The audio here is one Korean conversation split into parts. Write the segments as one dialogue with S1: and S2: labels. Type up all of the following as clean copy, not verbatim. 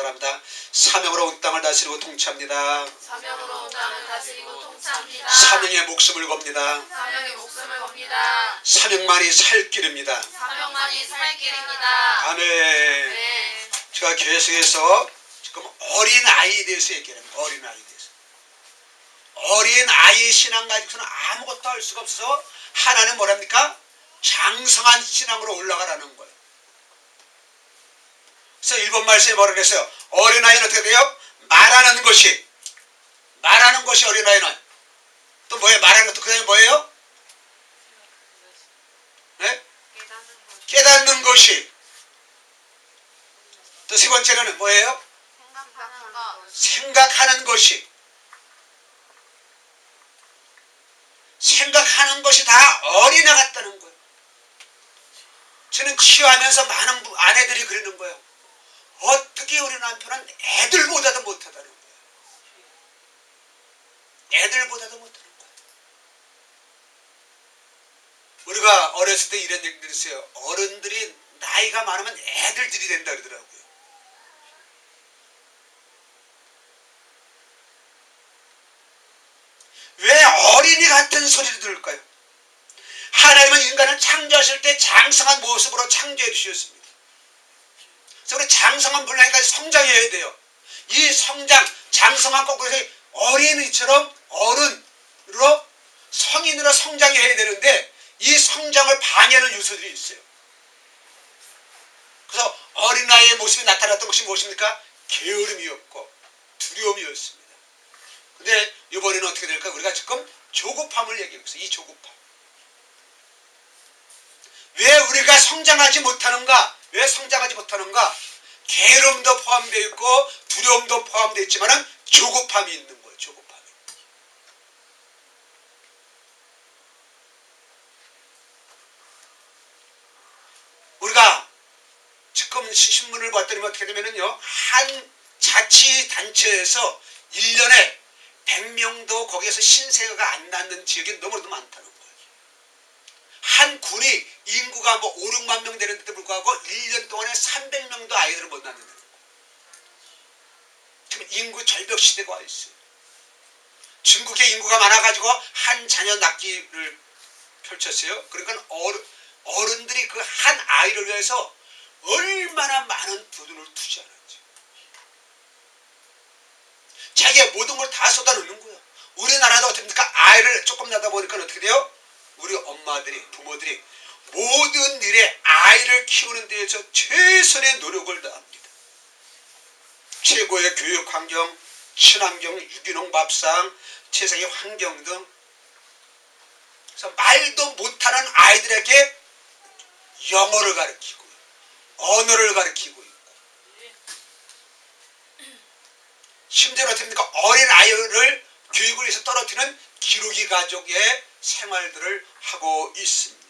S1: 바랍니다. 사명으로 온 땅을 다스리고 통치합니다.
S2: 사명으로 온 땅을 다스리고 통치합니다.
S1: 사명의 목숨을 겁니다.
S2: 사명의 목숨을 겁니다.
S1: 사명만이 살 길입니다.
S2: 사명만이 살 길입니다.
S1: 아멘.
S2: 네.
S1: 제가 계속해서 지금 어린아이에 대해서 얘기합니다. 어린아이에 대해서. 어린아이의 신앙 가지고서는 아무것도 할 수가 없어서 하나는 뭐랍니까? 장성한 신앙으로 올라가라는 거예요. 그래서 일본 말씀에 뭐라 그랬어요? 어린아이는 어떻게 돼요? 말하는 것이 어린아이는 또 뭐예요? 말하는 것도 그 다음에 뭐예요? 네? 깨닫는 것이. 또 세 번째는 뭐예요? 생각하는 것이. 생각하는 것이 다 어린애 같다는 거예요. 저는 치유하면서 많은 아내들이 그러는 거예요. 어떻게 우리 남편은 애들보다도 못하다는 거예요. 애들보다도 못하는 거예요. 우리가 어렸을 때 이런 얘기 들었어요. 어른들이 나이가 많으면 애들들이 된다 그러더라고요. 왜 어린이 같은 소리를 들을까요? 하나님은 인간을 창조하실 때 장성한 모습으로 창조해 주셨습니다. 그래서 우리 장성한 분량까지 성장해야 돼요. 이 성장, 장성한 거꾸로 어린이처럼 어른으로 성인으로 성장해야 되는데 이 성장을 방해하는 요소들이 있어요. 그래서 어린아이의 모습이 나타났던 것이 무엇입니까? 게으름이었고 두려움이었습니다. 근데 이번에는 어떻게 될까? 우리가 지금 조급함을 얘기하고 있어요. 이 조급함. 왜 우리가 성장하지 못하는가? 왜 성장하지 못하는가? 게으름도 포함되어 있고 두려움도 포함되어 있지만 조급함이 있는 거예요. 조급함이. 우리가 지금 신문을 봤더니 어떻게 되면요, 한 자치단체에서 1년에 100명도 거기에서 신생아가 안 낳는 지역이 너무나도 많다는 거예요. 한 군이 인구가 뭐 5, 6만 명 되는데도 불구하고 1년 동안에 300명도 아이들을 못 낳는다는 거예요. 지금 인구 절벽 시대가 와 있어요. 중국의 인구가 많아가지고 한 자녀 낳기를 펼쳤어요. 그러니까 어른들이 그 한 아이를 위해서 얼마나 많은 돈을 투자하는지. 자기의 모든 걸 다 쏟아놓는 거예요. 우리나라도 어떻습니까? 아이를 조금 낳다 보니까 어떻게 돼요? 우리 엄마들이, 부모들이 모든 일에 아이를 키우는 데에서 최선의 노력을 다합니다. 최고의 교육 환경, 친환경, 유기농 밥상, 최상의 환경 등. 그래서 말도 못하는 아이들에게 영어를 가르치고 언어를 가르치고 있고, 심지어 어떻습니까? 어린 아이를 교육을 위해서 떨어뜨리는 기러기 가족의 생활들을 하고 있습니다.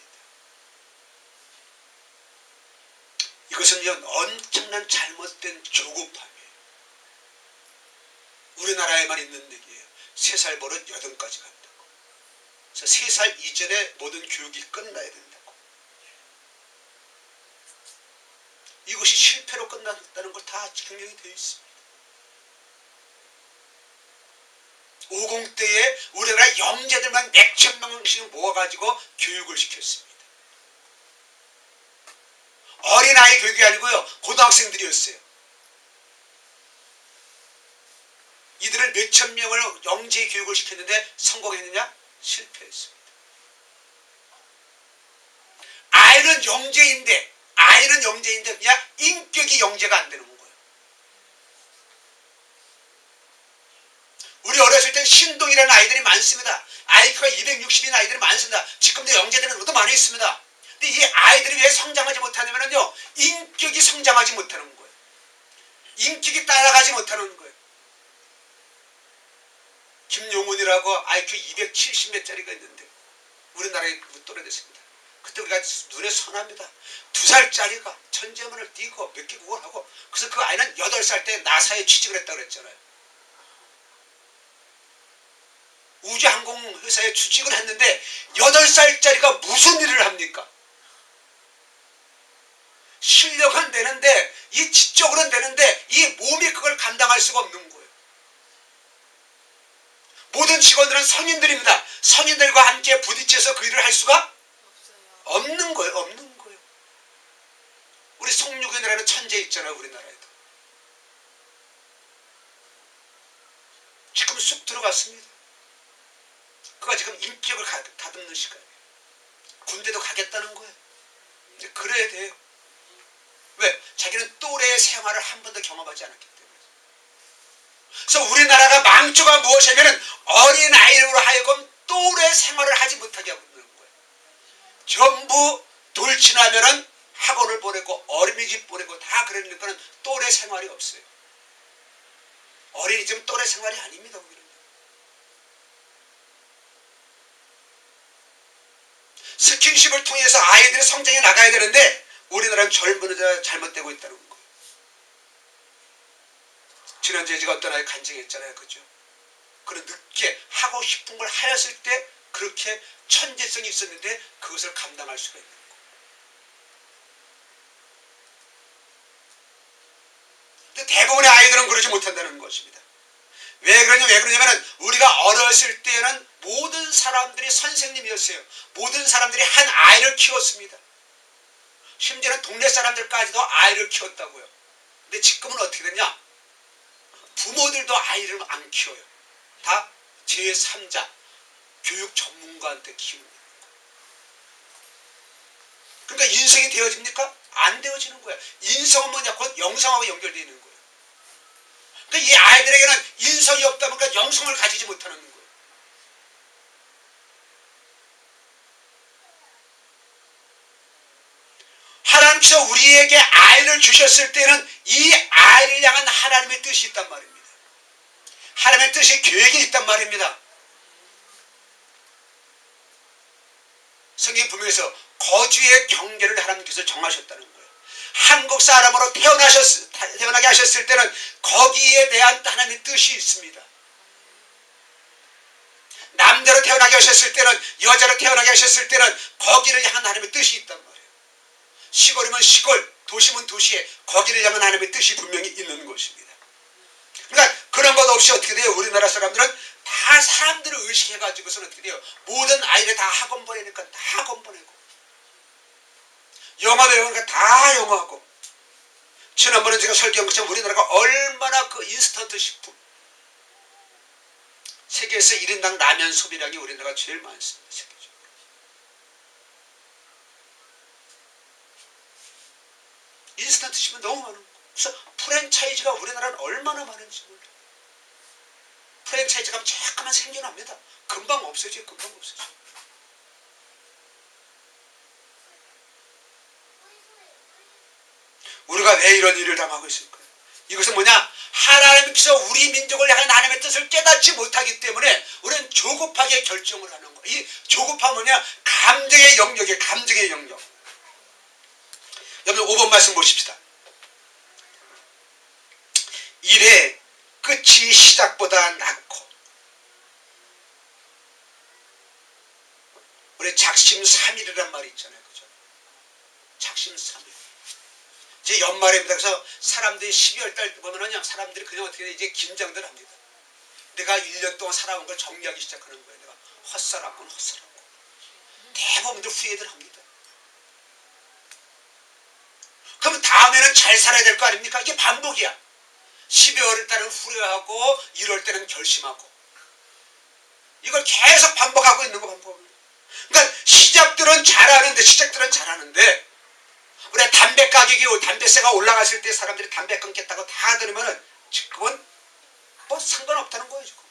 S1: 이것은 엄청난 잘못된 조급함이에요. 우리나라에만 있는 얘기예요. 3살 버릇 8까지 간다고. 그래서 3살 이전에 모든 교육이 끝나야 된다고. 이것이 실패로 끝났다는 걸 다 증명이 되어 있습니다. 50대에 우리나라 영재들만 몇천 명씩 모아가지고 교육을 시켰습니다. 어린아이 교육이 아니고요, 고등학생들이었어요. 이들을 몇천 명을 영재 교육을 시켰는데 성공했느냐? 실패했습니다. 아이는 영재인데 그냥 인격이 영재가 안 되는 거예요. 우리 어렸을 땐 신동이라는 아이들이 많습니다. IQ가 260인 아이들이 많습니다. 지금도 영재들은 너무 많이 있습니다. 근데 이 아이들이 왜 성장하지 못하냐면요, 인격이 성장하지 못하는 거예요. 인격이 따라가지 못하는 거예요. 김용훈이라고 IQ 270 몇 짜리가 있는데 우리나라에 또래됐습니다. 그때 우리가 눈에 선합니다. 2살짜리가 천재문을 띄고 몇 개 국어를 하고, 그래서 그 아이는 8살 때 나사에 취직을 했다고 그랬잖아요. 우주항공회사에 취직을 했는데 8살짜리가 무슨 일을 합니까? 실력은 되는데, 이 지적으로는 되는데 이 몸이 감당할 수가 없는 거예요. 모든 직원들은 성인들입니다. 성인들과 함께 부딪혀서 그 일을 할 수가 없는 거예요. 없는 거예요. 우리 송유근이라는 천재 있잖아요. 우리나라에도. 지금 쑥 들어갔습니다. 그가 지금 인격을 다듬는 시간이에요. 군대도 가겠다는 거예요. 이제 그래야 돼요. 왜? 자기는 또래의 생활을 한 번도 경험하지 않았기 때문에. 그래서 우리나라가 망조가 무엇이냐면 어린아이로 하여금 또래 생활을 하지 못하게 하고 있는 거예요. 전부 돌진하면은 학원을 보내고 어린이집 보내고 다 그러니까는 또래 생활이 없어요. 어린이집은 또래 생활이 아닙니다. 우리는. 스킨십을 통해서 아이들의 성장이 나가야 되는데 우리나라는 젊은이가 잘못되고 있다는 거예요. 지난주에 제가 어떤 아이 간증했잖아요. 그죠? 그런 늦게 하고 싶은 걸 하였을 때 그렇게 천재성이 있었는데 그것을 감당할 수가 있는 거예요. 근데 대부분의 아이들은 그러지 못한다는 것입니다. 왜 그러냐면 우리가 어렸을 때는 모든 사람들이 선생님이었어요. 모든 사람들이 한 아이를 키웠습니다. 심지어는 동네 사람들까지도 아이를 키웠다고요. 근데 지금은 어떻게 됐냐? 부모들도 아이를 안 키워요. 다 제3자 교육 전문가한테 키우는 거예요. 그러니까 인성이 되어집니까? 안 되어지는 거예요. 인성은 뭐냐? 곧 영성하고 연결되어 있는 거예요. 그러니까 이 아이들에게는 인성이 없다 보니까 영성을 가지지 못하는 거예요. 하나님께서 우리에게 아이를 주셨을 때는 이 아이를 향한 하나님의 뜻이 있단 말입니다. 하나님의 뜻이 계획이 있단 말입니다. 성경 분명해서 거주의 경계를 하나님께서 정하셨다는 거예요. 한국 사람으로 태어나게 하셨을 때는 거기에 대한 하나님의 뜻이 있습니다. 남자로 태어나게 하셨을 때는, 여자로 태어나게 하셨을 때는 거기를 향한 하나님의 뜻이 있단 말이에요. 시골이면 시골, 도시면 도시에 거기를 향한 하나님의 뜻이 분명히 있는 것입니다. 그러니까 그런 것 없이 어떻게 돼요? 우리나라 사람들은 다 사람들을 의식해가지고서는 어떻게 돼요? 모든 아이를 다 학원 보내니까 다 학원 보내고, 영어 배우니까 다 영어하고. 지난번에 제가 설교한 것처럼 우리나라가 얼마나 그 인스턴트 식품, 세계에서 1인당 라면 소비량이 우리나라가 제일 많습니다. 세계적으로. 인스턴트 식품 너무 많은 거예요. 그래서 프랜차이즈가 우리나라는 얼마나 많은지 몰라요. 프랜차이즈가 잠깐만 생겨납니다. 금방 없어져요. 금방 없어져요. 우리가 왜 이런 일을 당하고 있을까요? 이것은 뭐냐? 하나님께서 우리 민족을 향한 하나님의 뜻을 깨닫지 못하기 때문에 우리는 조급하게 결정을 하는 거예요. 이 조급함은 뭐냐? 감정의 영역이에요. 감정의 영역. 여러분 5번 말씀 보십시다. 일의 끝이 시작보다 낫고, 우리 작심삼일이란 말이 있잖아요. 그죠? 작심삼일. 이제 연말입니다. 그래서 사람들이 12월 달 보면은요, 사람들이 그냥 어떻게 이제 긴장들 합니다. 내가 1년 동안 살아온 걸 정리하기 시작하는 거예요. 내가 헛살았군, 헛살았군. 대부분들 후회들 합니다. 그럼 다음에는 잘 살아야 될 거 아닙니까? 이게 반복이야. 12월 달은 후회하고 1월 때는 결심하고. 이걸 계속 반복하고 있는 거 반복하고. 그러니까 시작들은 잘하는데 우리가 담배 가격이, 담배세가 올라갔을 때 사람들이 담배 끊겠다고 다 들으면은 지금은 뭐 상관없다는 거예요. 지금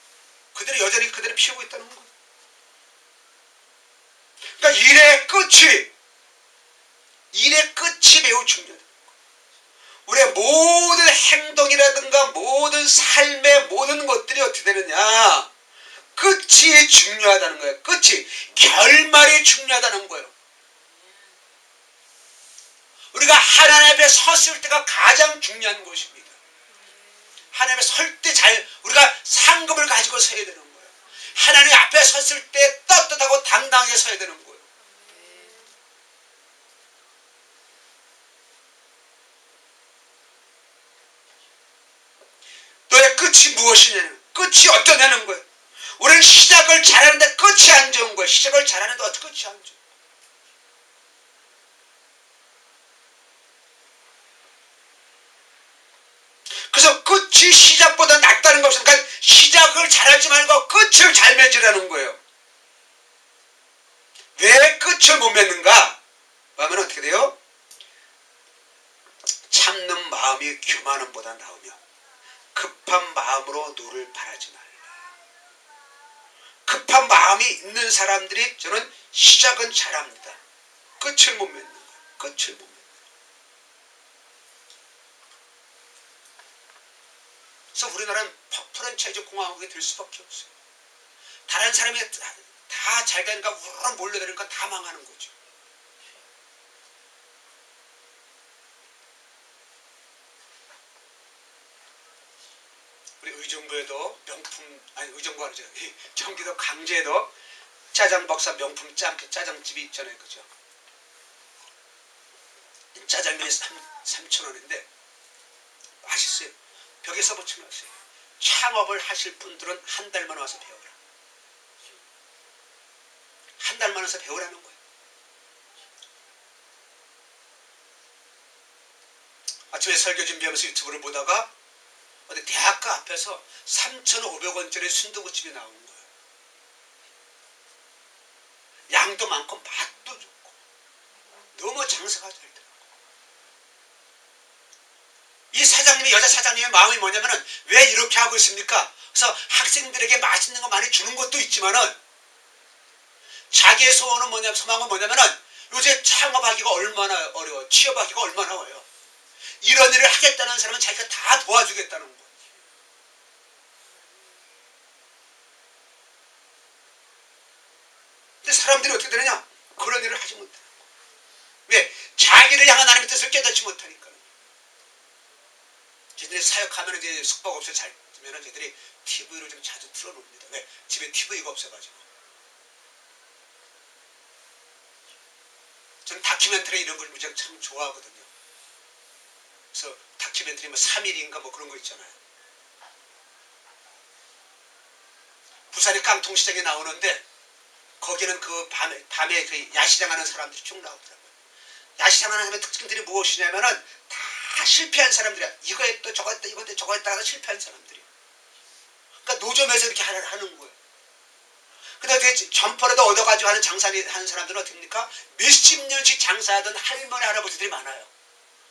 S1: 그들이 여전히 그들을 피우고 있다는 거예요. 그러니까 일의 끝이 매우 중요해요. 우리의 모든 행동이라든가 모든 삶의 모든 것들이 어떻게 되느냐? 끝이 중요하다는 거예요. 끝이, 결말이 중요하다는 거예요. 우리가 하나님 앞에 섰을 때가 가장 중요한 것입니다. 하나님 앞에 설 때 우리가 상급을 가지고 서야 되는 거예요. 하나님 앞에 섰을 때 떳떳하고 당당하게 서야 되는 거예요. 또 끝이 무엇이냐는, 끝이 어떠냐는 거예요. 우리는 시작을 잘하는데 끝이 안 좋은 거예요. 시작을 잘하는데 어떻게 끝이 안 좋은 거예요. 그래서 끝이 시작보다 낫다는 거 없으니까 시작을 잘하지 말고 끝을 잘 맺으라는 거예요. 왜 끝을 못 맺는가? 하면 어떻게 돼요? 참는 마음이 교만함보다 나오며 급한 마음으로 노를 바라지 말라. 급한 마음이 있는 사람들이 저는 시작은 잘합니다. 끝을 못 맺는 거예요. 끝을 못 맺는 거예요. 그래서 우리나라는 프랜차이즈 공화국이 될 수밖에 없어요. 다른 사람이 다 잘 되니까 우르르 몰려들으니까 다 망하는 거죠. 우리 의정부에도 명품, 아니 의정부 아니죠. 경기도 강제에도 짜장박사 명품 짜장집이 있잖아요. 그죠? 짜장면이 3,000원인데 맛있어요. 벽에서 붙여놨어요. 창업을 하실 분들은 한 달만 와서 배워라. 한 달만 와서 배우라는 거예요. 아침에 설교 준비하면서 유튜브를 보다가 어디 대학가 앞에서 3,500원짜리 순두부집이 나온 거예요. 양도 많고 맛도 좋고 너무 장사가 잘 되더라고요. 이 사장님이, 여자 사장님의 마음이 뭐냐면은 왜 이렇게 하고 있습니까? 그래서 학생들에게 맛있는 거 많이 주는 것도 있지만은 자기의 소원은 뭐냐면, 소망은 뭐냐면은 요새 창업하기가 얼마나 어려워, 취업하기가 얼마나 어려워. 이런 일을 하겠다는 사람은 자기가 다 도와주겠다는 거예요. 근데 사람들이 어떻게 되느냐? 그런 일을 하지 못해요. 왜? 자기를 향한 하나님의 뜻을 깨닫지 못하니까. 쟤들이 사역하면 이제 숙박업소 잘 뜨면 쟤들이 TV를 좀 자주 틀어놓습니다. 왜? 집에 TV가 없어가지고. 저는 다큐멘터리 이런 걸 무지하게 참 좋아하거든요. 그래서 다큐멘터리 뭐 3일인가 뭐 그런 거 있잖아요. 부산의 깡통시장에 나오는데 거기는 그 밤에 그 야시장 하는 사람들이 쭉 나오더라고요. 야시장 하는 사람의 특징들이 무엇이냐면은 다 실패한 사람들이야. 이거 했다 저거 했다 이거 했다 저거 했다가 실패한 사람들이. 그러니까 노점에서 이렇게 하는 거예요. 근데 어떻게 점퍼라도 얻어가지고 하는 사람들은 어떻습니까? 몇십 년씩 장사하던 할머니 할아버지들이 많아요.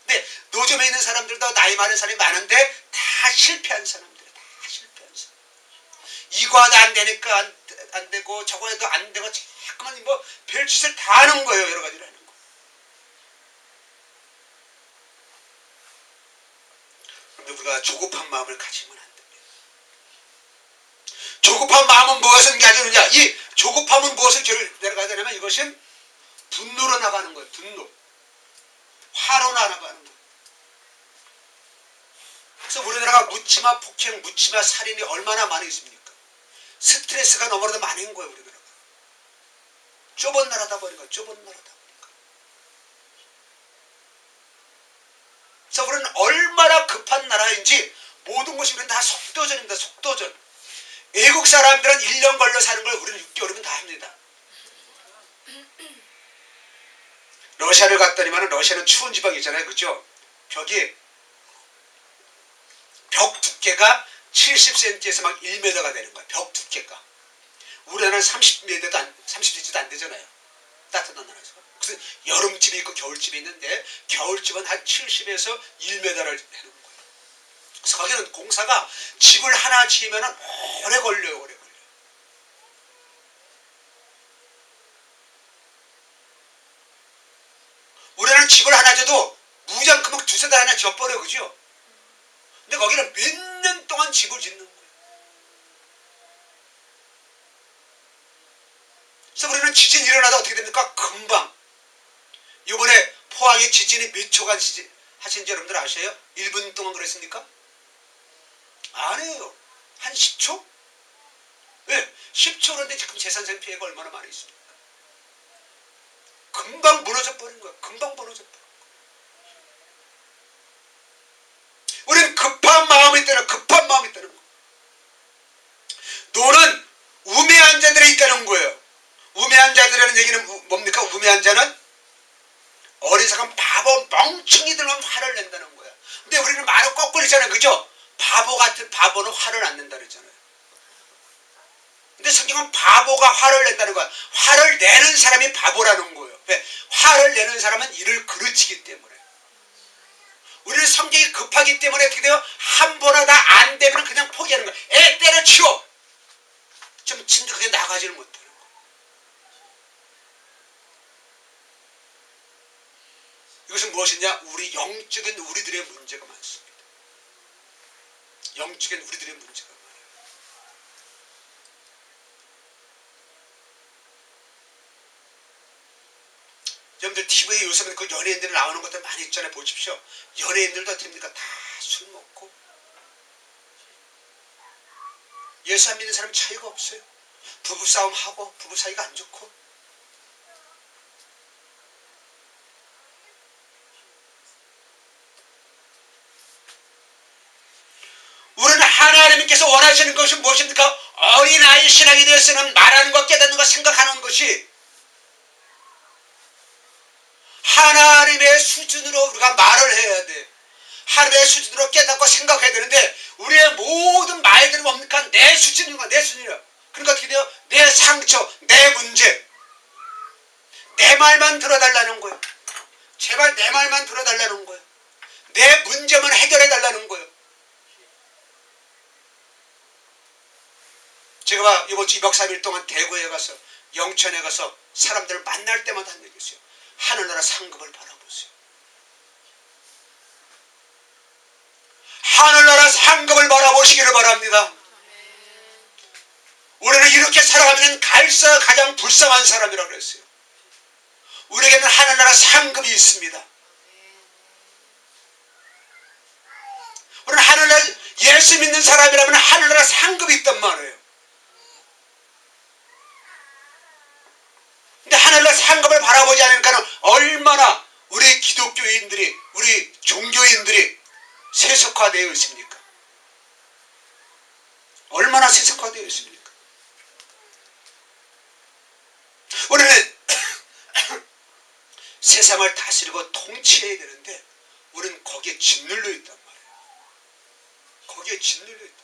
S1: 근데 노점에 있는 사람들도 나이 많은 사람이 많은데 다 실패한 사람들이에요. 다 실패한 사람. 이거 하다 안 되니까 안 되고 저거 해도 안 되고 자꾸만 뭐 별짓을 다 하는 거예요. 여러 가지를 하는 거. 그런데 우리가 조급한 마음을 가지면 안 됩니다. 조급한 마음은 무엇을 가지느냐? 이 조급함은 무엇을 내려가야 되냐면 이것은 분노로 나가는 거예요. 분노. 화로 나가는 거예요. 그래서 우리나라가 묻지마 폭행, 묻지마 살인이 얼마나 많이 있습니까? 스트레스가 너무나도 많은 거예요. 우리나라가. 좁은 나라다 보니까 좁은 나라다 보니까. 그래서 우리는 얼마나 급한 나라인지 모든 것이 우리는 다 속도전입니다. 속도전. 외국 사람들은 1년 걸려 사는 걸 우리는 6개월이면 다 합니다. 러시아를 갔더니만 러시아는 추운 지방이잖아요. 그죠? 벽 두께가 70cm에서 막 1m가 되는 거야. 벽 두께가. 우리나라는 30cm도 안 되잖아요. 따뜻한 나라에서. 그래서 여름집이 있고 겨울집이 있는데 겨울집은 한 70에서 1m를 해놓은 거예요. 그래서 거기는 공사가 집을 하나 지으면 오래 걸려요. 오래 걸려요. 우리나라는 집을 하나 져도 무장크면 두세 달 안에 지어버려요. 그죠? 근데 거기는 몇 년 동안 집을 짓는 거예요. 그래서 우리는 지진이 일어나다 어떻게 됩니까? 금방. 이번에 포항에 지진이 몇 초간 하신지 여러분들 아셔요? 1분 동안 그랬습니까? 아니에요. 한 10초? 왜? 10초인데 지금 재산생 피해가 얼마나 많이 있습니까? 금방 무너져 버린 거야. 금방 무너져 버린 거야. 우리는 급한 마음이 있다는 거야. 무미한 자는 어리석은 바보 멍청이들만 화를 낸다는 거야. 근데 우리는 말을 거꾸로 있잖아요. 그죠? 바보 같은 바보는 화를 안 낸다 그러잖아요. 근데 성경은 바보가 화를 낸다는 거야. 화를 내는 사람이 바보라는 거예요. 왜? 화를 내는 사람은 이를 그르치기 때문에. 우리는 성격이 급하기 때문에 어떻게 돼요? 한 번 하다 안 되면 그냥 포기하는 거야. 애 때려치워! 좀 진득하게 나가지를 못하는 거야. 이것은 무엇이냐? 우리 영적인 우리들의 문제가 많습니다. 영적인 우리들의 문제가 많아요. 여러분들 TV에 요즘에 그 연예인들 나오는 것들 많이 있잖아요. 보십시오. 연예인들도 어떻게 됩니까? 다 술 먹고 예수 안 믿는 사람 차이가 없어요. 부부싸움하고 부부 사이가 안 좋고. 우리는 하나님께서 원하시는 것이 무엇입니까? 어린아이 신앙에 대해서는 말하는 것, 깨닫는 것, 생각하는 것이 하나님의 수준으로 우리가 말을 해야 돼. 하나님의 수준으로 깨닫고 생각해야 되는데 우리의 모든 말들은 뭡니까? 내 수준인가? 내 수준이야. 그러니까 어떻게 돼요? 내 상처, 내 문제. 내 말만 들어달라는 거예요. 제발 내 말만 들어달라는 거예요. 내 문제만 해결해달라는 거예요. 제가 이번 주 2박 3일 동안 대구에 가서 영천에 가서 사람들을 만날 때마다 한 얘기 있어요. 하늘나라 상급을 바라보세요. 하늘나라 상급을 바라보시기를 바랍니다. 우리는 이렇게 살아가면 가장 불쌍한 사람이라고 그랬어요. 우리에게는 하늘나라 상급이 있습니다. 우리는 하늘나라 예수 믿는 사람이라면 하늘나라 상급이 있단 말이에요. 근데 하늘나라 상급을 바라보지 않으니까 얼마나 우리 기독교인들이, 우리 종교인들이 세속화되어 있습니까? 얼마나 세속화되어 있습니까? 우리는 세상을 다스리고 통치해야 되는데 우리는 거기에 짓눌려 있단 말이에요. 거기에 짓눌려 있다.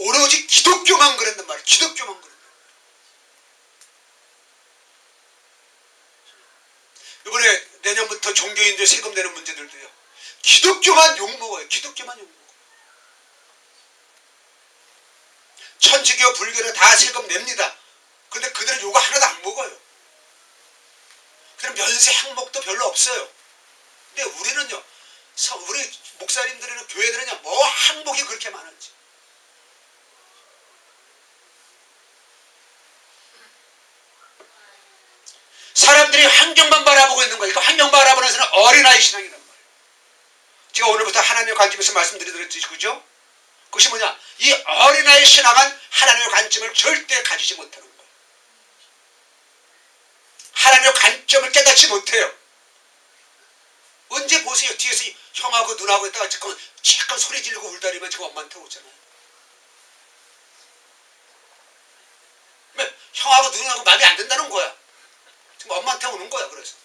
S1: 오로지 기독교만 그랬단 말이에요. 기독교만 그랬단 말이에요. 이번에 내년부터 종교인들 세금 내는 문제들도요. 기독교만 욕먹어요. 기독교만 욕먹어요. 천주교, 불교는 다 세금 냅니다. 근데 그들은 요거 하나도 안 먹어요. 그럼 면세 항목도 별로 없어요. 근데 우리는요, 우리 목사님들이나 교회들은요, 뭐 항목이 그렇게 많은지. 사람들이 환경만 바라보고 있는 거예요. 그러니까 환경 바라보는 사람은 어린아이 신앙이란 말이에요. 제가 오늘부터 하나님의 관점에서 말씀드리더랬지, 그죠? 그것이 뭐냐? 이 어린아이 신앙은 하나님의 관점을 절대 가지지 못하는 거예요. 하나님의 관점을 깨닫지 못해요. 언제 보세요. 뒤에서 형하고 누나하고 있다가 잠깐 소리 지르고 울다리면 지금 엄마한테 오잖아요. 형하고 누나하고 마음에 안 든다는 거야. 지금 엄마한테 오는 거야. 그래서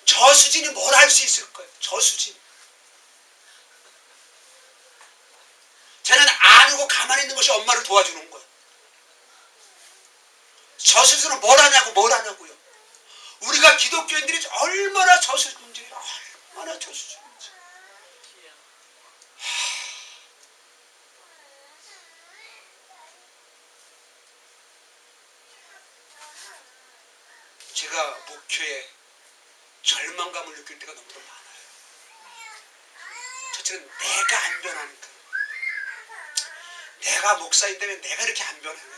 S1: 저수진이 뭘 할 수 있을 거예요. 저수진. 쟤는 아니고 가만히 있는 것이 엄마를 도와주는 거야. 저수진은 뭘 하냐고요. 우리가 기독교인들이 얼마나 저수진인지, 얼마나 저수진인지. 제가 목표에 절망감을 느낄 때가 너무 많아요. 첫째는 내가 안 변하니까. 내가 목사인데 왜 내가 이렇게 안 변하네.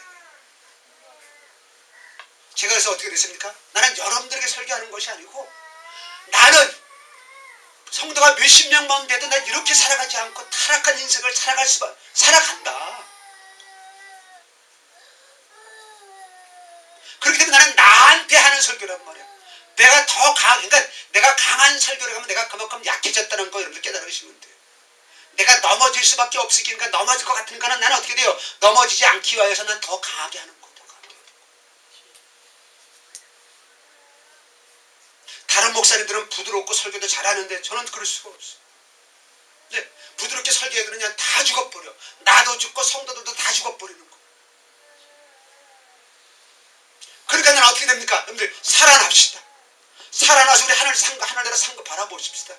S1: 제가 그래서 어떻게 됐습니까? 나는 여러분들에게 설교하는 것이 아니고 나는 성도가 몇십 명만 돼도 난 이렇게 살아가지 않고 타락한 인생을 살아간다. 그렇기 때문에 나는 나한테 하는 설교란 말이야. 그러니까 내가 강한 설교를 하면 내가 그만큼 약해졌다는 거 여러분들 깨달으시면 돼요. 내가 넘어질 수밖에 없으니까 넘어질 것 같으니까 나는 어떻게 돼요? 넘어지지 않기 위해서 난 더 강하게 하는 거예요. 다른 목사님들은 부드럽고 설교도 잘하는데 저는 그럴 수가 없어요. 네, 부드럽게 설교해도 그냥 다 죽어버려. 나도 죽고 성도들도 다 죽어버리는 거. 그러니까 나는 어떻게 됩니까? 여러분들 살아납시다. 살아나서 우리 하늘나라 산 거 바라보십시다.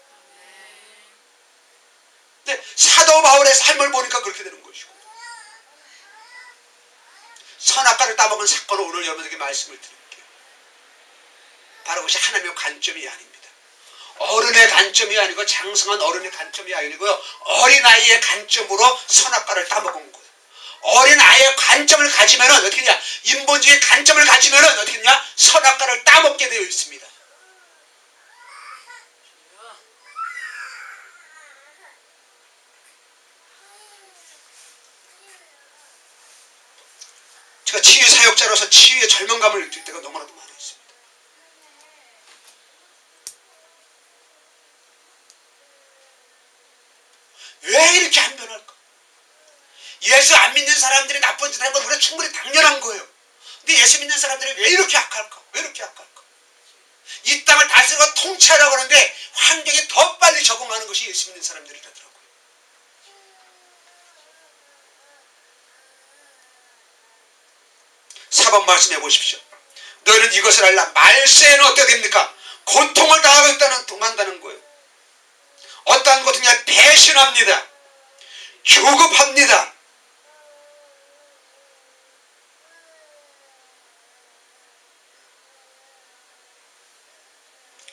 S1: 네, 사도 바울의 삶을 보니까 그렇게 되는 것이고, 선악과를 따먹은 사건을 오늘 여러분에게 말씀을 드릴게요. 바로 그것이 하나님의 관점이 아닙니다. 어른의 관점이 아니고 장성한 어른의 관점이 아니고요, 어린아이의 관점으로 선악과를 따먹은 거예요. 어린아이의 관점을 가지면 어떻게 되냐, 인본주의의 관점을 가지면 어떻게 되냐, 선악과를 따먹게 되어 있습니다. 제가 치유 사역자로서 치유의 절망감을 느낄 때가 너무나도 많이 있습니다. 왜 이렇게 안 변할까? 예수 안 믿는 사람들이 나쁜 짓 하는 건 우리가 충분히 당연한 거예요. 근데 예수 믿는 사람들이 왜 이렇게 악할까? 왜 이렇게 악할까? 이 땅을 다스리고 통치하려고 하는데 환경에 더 빨리 적응하는 것이 예수 믿는 사람들이라더라고요. 사번 말씀해 보십시오. 너희는 이것을 알라. 말세에는 어떻게 됩니까? 고통을 당한다는 거예요. 어떠한 것이냐? 배신합니다. 교급합니다.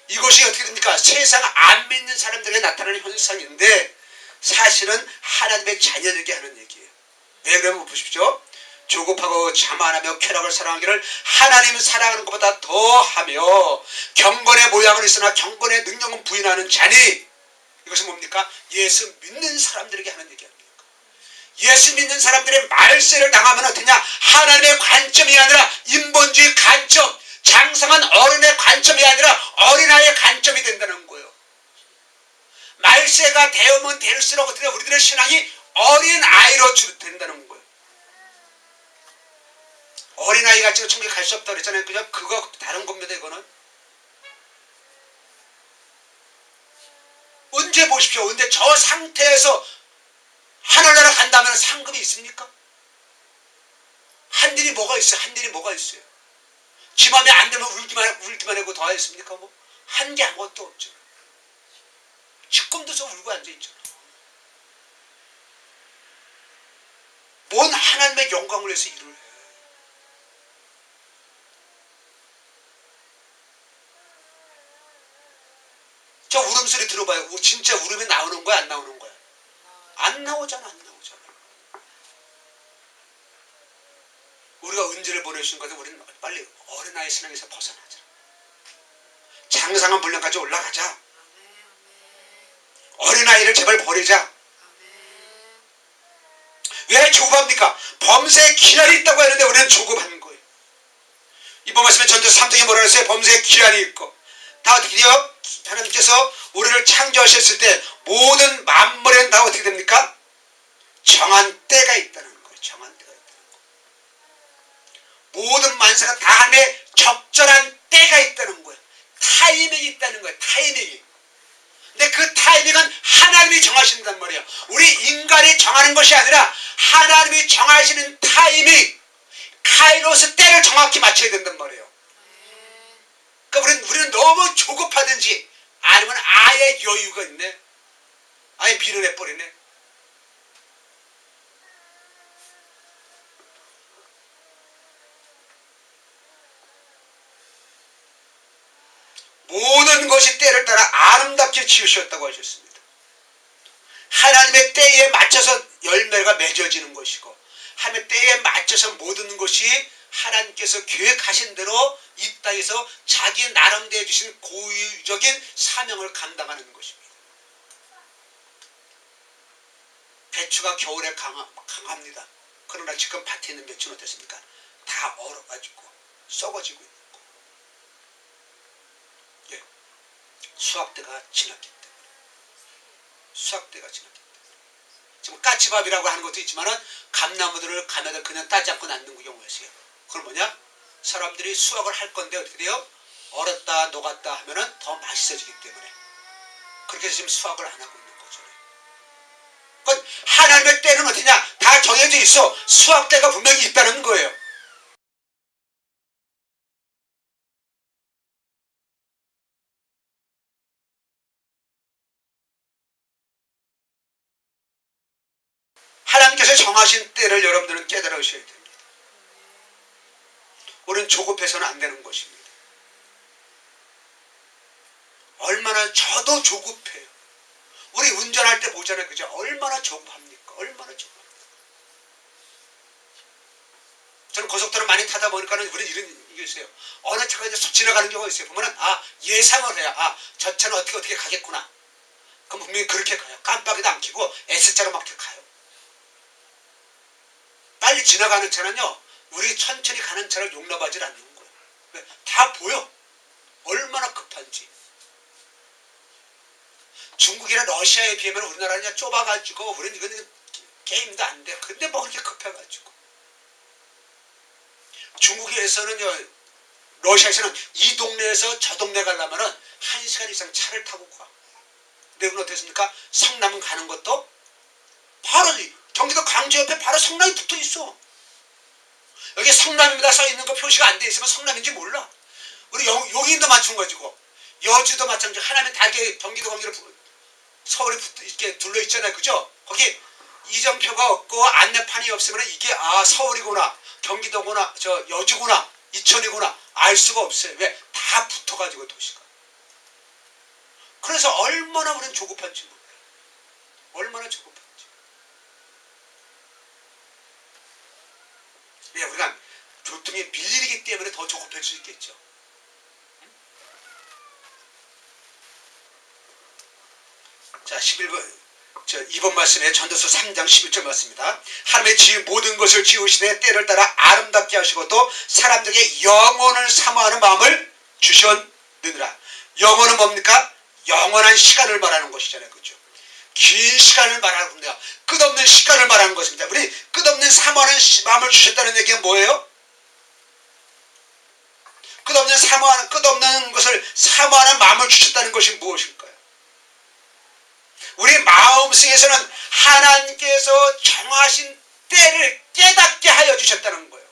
S1: 이것이 어떻게 됩니까? 세상 안 믿는 사람들에게 나타나는 현상인데 사실은 하나님의 자녀들에게 하는 얘기예요. 왜 그러면 보십시오. 조급하고 자만하며 쾌락을 사랑하기를 하나님은 사랑하는 것보다 더하며 경건의 모양은 있으나 경건의 능력은 부인하는 자니, 이것은 뭡니까? 예수 믿는 사람들에게 하는 얘기 아닙니까? 예수 믿는 사람들의 말세를 당하면 어떠냐? 하나님의 관점이 아니라 인본주의 관점, 장성한 어른의 관점이 아니라 어린아이의 관점이 된다는 거예요. 말세가 되면 될수록 어떻게 우리들의 신앙이 어린아이로 된다는 거예요. 어린아이가 지금 천국에 갈 수 없다고 그랬잖아요. 그냥 그거 다른 겁니다. 이거는 언제 보십시오. 근데 저 상태에서 하늘나라 간다면 상급이 있습니까? 한 일이 뭐가 있어요? 한 일이 뭐가 있어요? 지 맘에 안 되면 울기만 하고 더 하겠습니까? 뭐 한 게 아무것도 없죠. 지금도 저 울고 앉아있잖아. 뭔 하나님의 영광을 위해서 일을 해. 저 울음소리 들어봐요. 진짜 울음이 나오는 거야, 안 나오는 거야? 안 나오잖아, 안 나오잖아. 우리가 은혜를 보내주신 것은 우리는 빨리 어린아이 신앙에서 벗어나자. 장성한 분량까지 올라가자. 어린아이를 제발 버리자. 왜 조급합니까? 범죄의 기한이 있다고 하는데 우리는 조급한 거예요. 이번 말씀에 전도서 3장에 뭐라 그랬어요? 범죄의 기한이 있고, 다 어떻게 돼요? 하나님께서 우리를 창조하셨을 때 모든 만물에는 다 어떻게 됩니까? 정한 때가 있다는 거예요. 정한 때가 있다는 거예요. 모든 만사가 다 하나님의 적절한 때가 있다는 거예요. 타이밍이 있다는 거예요. 타이밍이. 근데 그 타이밍은 하나님이 정하신단 말이에요. 우리 인간이 정하는 것이 아니라 하나님이 정하시는 타이밍, 카이로스 때를 정확히 맞춰야 된단 말이에요. 그러니까 우리는 너무 조급하든지 아니면 아예 여유가 있네. 아예 밀어내버리네. 모든 것이 때를 따라 아름답게 지으셨다고 하셨습니다. 하나님의 때에 맞춰서 열매가 맺어지는 것이고, 하나님의 때에 맞춰서 모든 것이 하나님께서 계획하신 대로 이 땅에서 자기 나름대로 주신 고유적인 사명을 감당하는 것입니다. 배추가 겨울에 강합니다. 그러나 지금 밭에 있는 배추는 어떻습니까? 다 얼어가지고 썩어지고 있는 거. 예. 수확때가 지났기 때문에. 수확때가 지났기 때문에. 지금 까치밥이라고 하는 것도 있지만은 감나무들을 가마다 그냥 따지 않고 낳는 경우가 있어요. 그건 뭐냐? 사람들이 수확을 할 건데 어떻게 돼요? 얼었다 녹았다 하면은 더 맛있어지기 때문에 그렇게 해서 지금 수확을 안 하고 있는 거죠. 그건 하나님의 때는 어디냐? 다 정해져 있어. 수확 때가 분명히 있다는 거예요. 하나님께서 정하신 때를 여러분들은 깨달으셔야 됩니다. 우리는 조급해서는 안 되는 것입니다. 얼마나 저도 조급해요. 우리 운전할 때 보잖아요. 그죠? 얼마나 조급합니까? 얼마나 조급합니까? 저는 고속도로 많이 타다 보니까는 우리 이런 게 있어요. 어느 차가 이제 쑥 지나가는 경우가 있어요. 보면은 예상을 해요. 저 차는 어떻게 가겠구나. 그럼 분명히 그렇게 가요. 깜빡이도 안 켜고 S자로 막 이렇게 가요. 빨리 지나가는 차는요. 우리 천천히 가는 차를 용납하지 않는 거예요. 왜? 다 보여. 얼마나 급한지. 중국이나 러시아에 비하면 우리나라는 그냥 좁아가지고 우리는 이건 게임도 안 돼. 근데 뭐 그렇게 급해가지고. 중국에서는 러시아에서는 이 동네에서 저 동네 가려면은 1시간 이상 차를 타고 가. 근데 우리는 어떻습니까? 성남 가는 것도 바로 경기도 광주 옆에 바로 성남이 붙어 있어. 여기 성남입니다 써 있는 거 표시가 안 돼 있으면 성남인지 몰라. 우리 용인도 마찬가지고 여주도 마찬가지고 하나면 다 이렇게 경기도 광주로 서울에 이렇게 둘러 있잖아요. 그죠? 거기 이정표가 없고 안내판이 없으면 이게 서울이구나, 경기도구나, 저 여주구나, 이천이구나 알 수가 없어요. 왜? 다 붙어가지고 도시가. 그래서 얼마나 우리는 조급한지 몰라요. 얼마나 조급한지. 왜? 우리가 교통이 밀리기 때문에 더 조급할 수 있겠죠. 자, 2번 말씀에 전도서 3장 11절 말씀입니다. 하나님의 지은 모든 것을 지으시되 때를 따라 아름답게 하시고 또 사람들에게 영혼을 사모하는 마음을 주셨느니라. 영혼은 뭡니까? 영원한 시간을 말하는 것이잖아요. 그렇죠? 긴 시간을 말하는 겁니다. 끝없는 시간을 말하는 것입니다. 우리 끝없는 사모하는 마음을 주셨다는 얘기는 뭐예요? 끝없는 것을 사모하는 마음을 주셨다는 것이 무엇일까요? 우리 마음속에서는 하나님께서 정하신 때를 깨닫게 하여 주셨다는 거예요.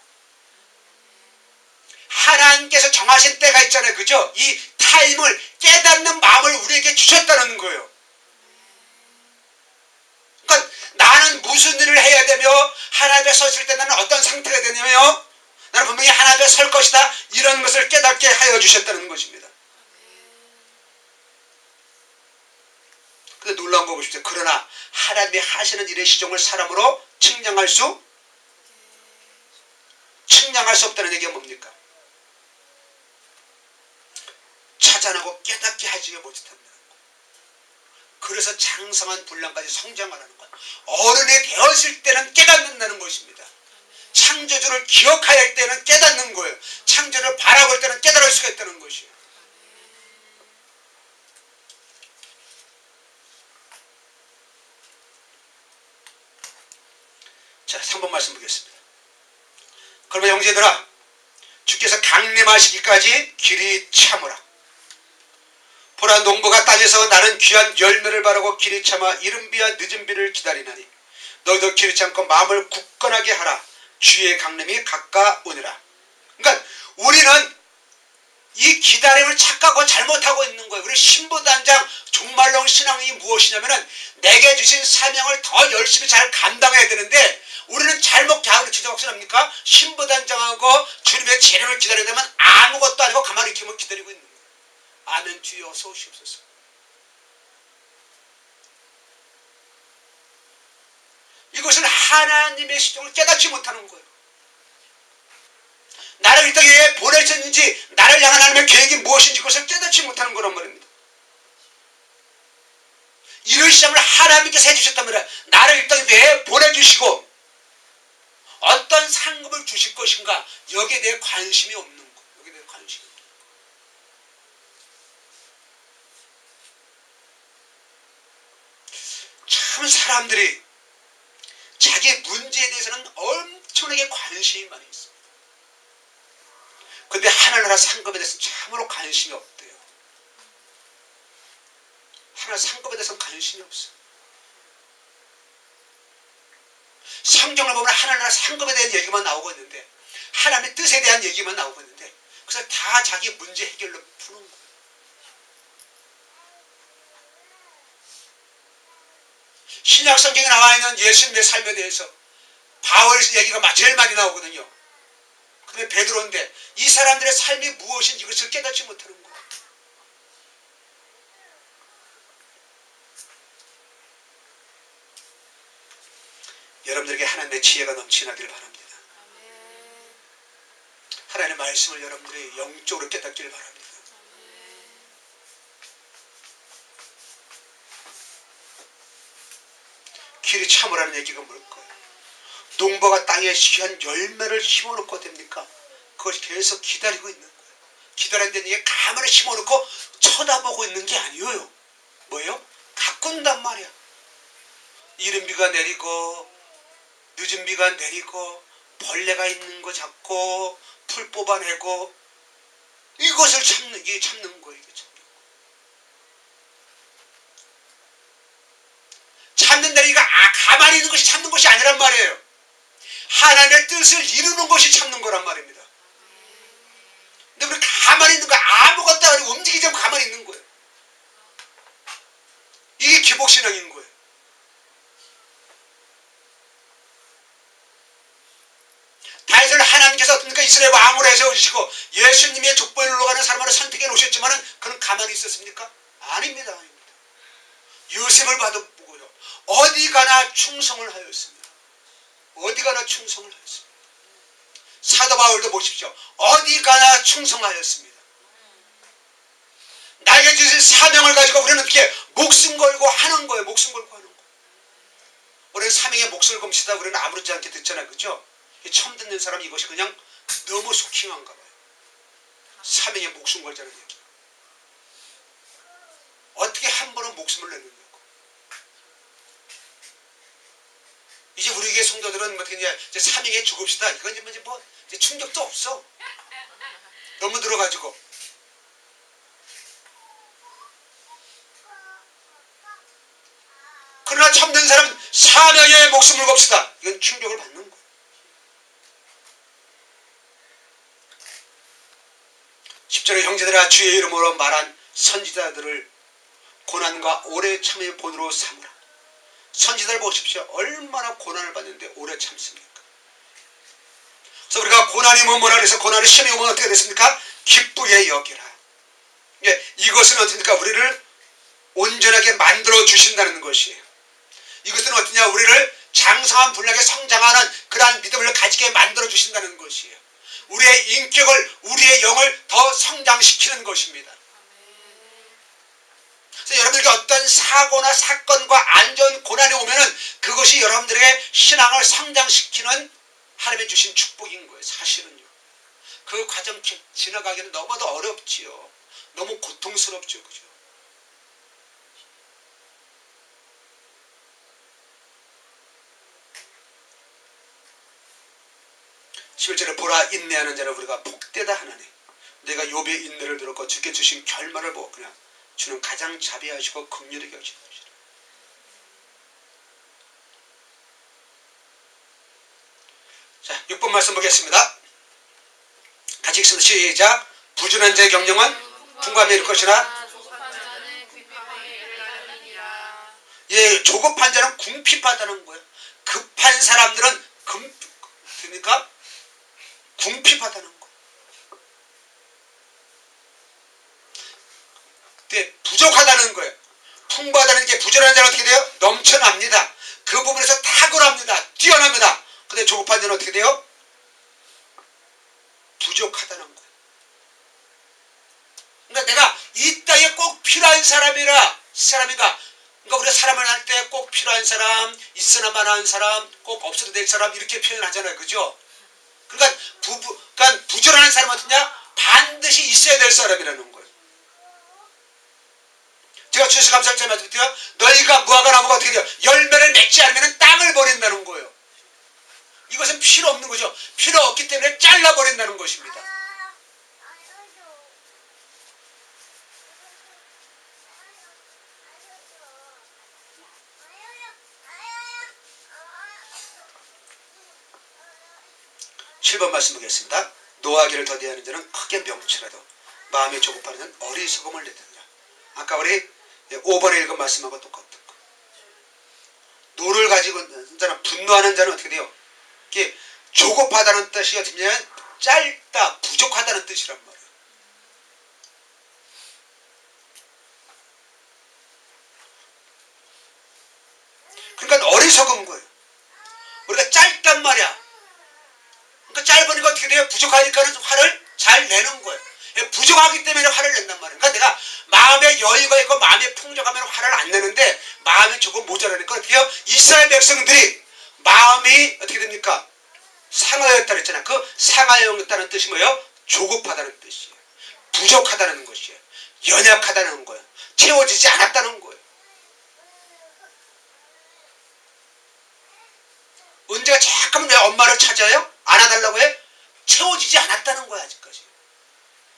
S1: 하나님께서 정하신 때가 있잖아요. 그죠? 이 타임을 깨닫는 마음을 우리에게 주셨다는 거예요. 그러니까 나는 무슨 일을 해야 되며 하나님 앞에 섰을 때 나는 어떤 상태가 되냐며 나는 분명히 하나님 앞에 설 것이다. 이런 것을 깨닫게 하여 주셨다는 것입니다. 근데 놀라운 거 보십시오. 그러나 하나님이 하시는 일의 시종을 사람으로 측량할 수 없다는 얘기가 뭡니까? 찾아내고 깨닫게 하지 못한다는 거. 그래서 장성한 분량까지 성장하라는 것. 어른이 되었을 때는 깨닫는다는 것입니다. 창조주를 기억해야 할 때는 깨닫는 거예요. 창조주를 바라볼 때는 깨달을 수가 있다는 것이에요. 자, 3번 말씀 보겠습니다. 그러면 형제들아, 주께서 강림하시기까지 길이 참으라. 보라, 농부가 땅에서 나는 귀한 열매를 바라고 길이 참아 이른 비와 늦은 비를 기다리나니 너희도 길이 참고 마음을 굳건하게 하라. 주의 강림이 가까우니라. 그러니까 우리는 이 기다림을 착각하고 잘못하고 있는 거예요. 우리 신부단장 종말론 신앙이 무엇이냐면은 내게 주신 사명을 더 열심히 잘 감당해야 되는데 우리는 잘못 가르치지 않습니까? 신부단장하고 주님의 재림을 기다리게 되면 아무것도 아니고 가만히 이렇게 기다리고 있는 거예요. 아멘 주여 어서 오시옵소서. 이것은 하나님의 시종을 깨닫지 못하는 거예요. 나를 이 땅에 보내셨는지 나를 향한 하나님의 계획이 무엇인지 그것을 깨닫지 못하는 거란 말입니다. 이런 시험을 하나님께서 해주셨다면 나를 이 땅에 왜 보내주시고 어떤 상급을 주실 것인가 여기에 대해 관심이 없는 거. 여기에 대해 관심이 없는 거. 참 사람들이 자기 문제에 대해서는 엄청나게 관심이 많이 있습니다. 근데 하늘나라 상급에 대해서는 참으로 관심이 없대요. 하늘 상급에 대해서는 관심이 없어요. 성경을 보면 하늘나라 상급에 대한 얘기만 나오고 있는데, 하나님의 뜻에 대한 얘기만 나오고 있는데, 그래서 다 자기 문제 해결로 푸는 거예요. 신약 성경에 나와 있는 예수님의 삶에 대해서 바울 얘기가 제일 많이 나오거든요. 근데 베드로인데 이 사람들의 삶이 무엇인지 이것을 깨닫지 못하는 거예요. 여러분들에게 하나님의 지혜가 넘치나기를 바랍니다. 하나님의 말씀을 여러분들이 영적으로 깨닫기를 바랍니다. 길이 참으라는 얘기가 뭘까요? 농부가 땅에 귀한 열매를 심어놓고 됩니까? 그것이 계속 기다리고 있는 거예요. 기다린다는 얘기 가만히 심어놓고 쳐다보고 있는 게 아니에요. 뭐예요? 가꾼단 말이야. 이른 비가 내리고 늦은 비가 내리고 벌레가 있는 거 잡고 풀 뽑아내고 이것을 참는 거예요. 이게 참는 거예요. 참는다는 얘기가 가만히 있는 것이 참는 것이 아니란 말이에요. 하나님의 뜻을 이루는 것이 참는 거란 말입니다. 근데 우리 가만히 있는 거 아무것도 아니고 움직이지 않고 가만히 있는 거예요. 이게 기복신앙인 거예요. 다윗을 하나님께서 그러니까 이스라엘 왕으로 해서 주시고 예수님의 족보로 가는 사람으로 선택해 놓으셨지만은 그는 가만히 있었습니까? 아닙니다. 아닙니다. 요셉을 봐도 보고요. 어디 가나 충성을 하였습니다. 어디 가나 충성을 하였습니다. 사도 바울도 보십시오. 어디 가나 충성하였습니다. 나에게 주신 사명을 가지고 우리는 어떻게 목숨 걸고 하는 거예요. 목숨 걸고 하는 거. 우리는 사명에 목숨을 겁시다. 우리는 아무렇지 않게 듣잖아요. 그렇죠? 처음 듣는 사람이 이것이 그냥 너무 쇼킹한가 봐요. 사명에 목숨 걸자는 얘기. 어떻게 한 번은 목숨을 내는 이제 우리 교회 성도들은 뭐 이제 사명에 죽읍시다. 이건 이제 뭐 이제 충격도 없어. 너무 들어가지고. 그러나 참된 사람은 사명에 목숨을 겁시다. 이건 충격을 받는 거예요. 십절에 형제들아 주의 이름으로 말한 선지자들을 고난과 오래 참의 본으로 삼으라. 선지자를 보십시오. 얼마나 고난을 받는데 오래 참습니까? 그래서 우리가 고난이 뭐라 그래서 고난을 시험이 오면 어떻게 됐습니까? 기쁘게 여기라. 이것은 어떻습니까? 우리를 온전하게 만들어 주신다는 것이에요. 이것은 어떠냐? 우리를 장성한 분량에 성장하는 그러한 믿음을 가지게 만들어 주신다는 것이에요. 우리의 인격을, 우리의 영을 더 성장시키는 것입니다. 그래서 여러분들에게 어떤 사고나 사건과 안전 고난이 오면은 그것이 여러분들에게 신앙을 성장시키는 하나님이 주신 축복인 거예요. 사실은요. 그 과정 지나가기는 너무도 어렵지요. 너무 고통스럽죠. 그죠? 실제로 보라 인내하는 자를 우리가 복되다 하나니 내가 욥의 인내를 들었고 주께 주신 결말을 보고 그냥 주는 가장 자비하시고 긍휼히 여기시는 것이라. 자, 6번 말씀 보겠습니다. 같이 읽습니다. 시작. 부지런한 자의 경영은 풍부함이 이룰 것이나 예, 조급한 자는 궁핍하다는 거예요. 급한 사람들은 그러니까 궁핍하다는 거예요. 부족하다는 거예요. 풍부하다는 게 부지런한 자는 어떻게 돼요? 넘쳐납니다. 그 부분에서 탁월합니다. 뛰어납니다. 근데 조급한 자는 어떻게 돼요? 부족하다는 거예요. 그러니까 내가 이 땅에 꼭 필요한 사람인가? 그러니까 우리가 사람을 할 때 꼭 필요한 사람, 있어야만 하는 사람, 꼭 없어도 될 사람 이렇게 표현하잖아요. 그죠? 그러니까 부지런한 사람은 어떠냐? 반드시 있어야 될 사람이라는 거예요. 제가 추수감사절 말씀드려요. 너희가 무화과 나무가 어떻게 돼요? 열매를 맺지 않으면 땅을 버린다는 거예요. 이것은 필요 없는 거죠. 필요 없기 때문에 잘라버린다는 것입니다. 칠 번 말씀 보겠습니다. 노하기를 더디하는 자는 크게 명철하도 마음이 조급하는 자는 어리석음을 내든다. 아까 우리 5번에 읽은 말씀하고 똑같은 거. 노를 가지고 있는 자는, 분노하는 자는 어떻게 돼요? 이게 조급하다는 뜻이 어떻게 되냐면 짧다, 부족하다는 뜻이란 말이에요. 그러니까 어리석은 거예요. 우리가 짧단 말이야. 그러니까 짧으니까 어떻게 돼요? 부족하니까는 화를 잘 내는 거예요. 부족하기 때문에 화를 낸단 말이에요. 그러니까 내가 마음에 여유가 있고 마음에 풍족하면 화를 안 내는데 마음이 조금 모자라니까 어떻게 해요? 이스라엘 백성들이 마음이 어떻게 됩니까? 상하였다 그랬잖아요. 그 상하였다는 뜻이 뭐예요? 조급하다는 뜻이에요. 부족하다는 것이에요. 연약하다는 거예요. 채워지지 않았다는 거예요. 은재가 잠깐만 왜 엄마를 찾아요? 안아달라고 해? 채워지지 않았다는 거야 아직까지.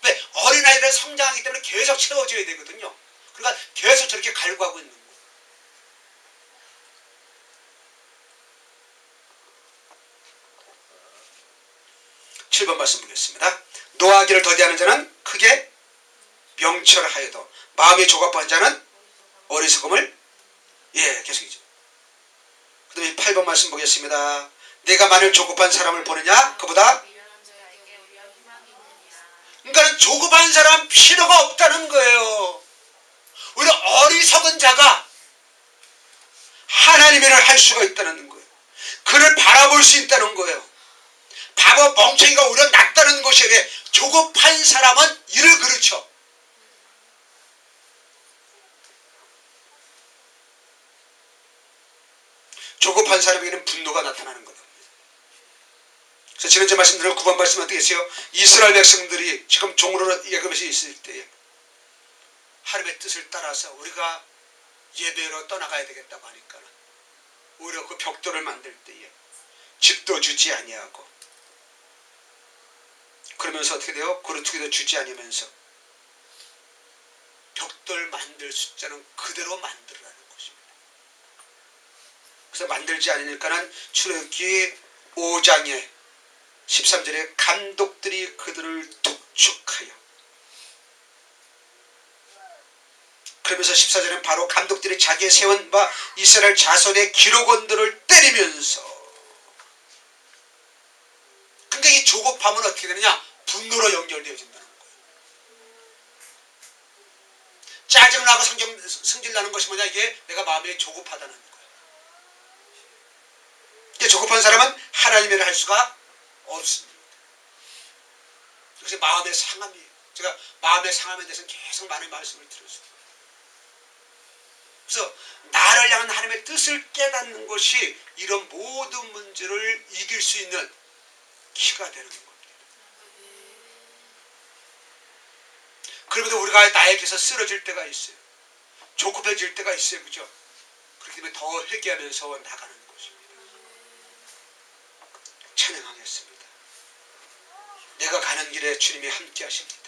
S1: 왜? 어린아이들은 성장하기 때문에 계속 채워줘야 되거든요. 그러니까 계속 저렇게 갈구하고 있는 거예요. 칠 번 말씀 보겠습니다. 노하기를 더디하는 자는 크게 명철하여도 마음이 조급한 자는 어리석음을 계속이죠. 그 다음에 8번 말씀 보겠습니다. 내가 만일 조급한 사람을 보느냐 그보다 그러니까 조급한 사람 필요가 없다는 거예요. 오히려 어리석은 자가 하나님의 일을 할 수가 있다는 거예요. 그를 바라볼 수 있다는 거예요. 바보 멍청이가 오히려 낫다는 것이에요. 왜? 조급한 사람은 일을 그르쳐. 조급한 사람에게는 분노가 나타나는 거다. 그래서 지난주에 말씀드린 9번 말씀 어떻게 했어요? 이스라엘 백성들이 지금 종으로 애굽에서 있을 때에 하나님의 뜻을 따라서 우리가 예배로 떠나가야 되겠다고 하니까 오히려 그 벽돌을 만들 때에 집도 주지 아니하고 그러면서 어떻게 돼요? 그루터기도 주지 않으면서 벽돌 만들 숫자는 그대로 만들라는 것입니다. 그래서 만들지 않으니까는 출애굽기 5장에 13절에 감독들이 그들을 독촉하여 그러면서 14절에는 바로 감독들이 자기의 세운 바 이스라엘 자손의 기록원들을 때리면서 그러니까 이 조급함은 어떻게 되느냐? 분노로 연결되어진다는 거예요. 짜증나고 성질나는 것이 뭐냐? 이게 내가 마음이 조급하다는 거예요. 이게 조급한 사람은 하나님의 일을 할 수가 없습니다. 그래서 마음의 상함이에요. 제가 마음의 상함에 대해서는 계속 많은 말씀을 드렸어요. 그래서 나를 향한 하나님의 뜻을 깨닫는 것이 이런 모든 문제를 이길 수 있는 키가 되는 겁니다. 그러면서 우리가 나에게서 쓰러질 때가 있어요. 조급해질 때가 있어요. 그죠? 그렇기 때문에 더 회개하면서 나가는 것입니다. 찬양하겠습니다. 내가 가는 길에 주님이 함께 하십니다.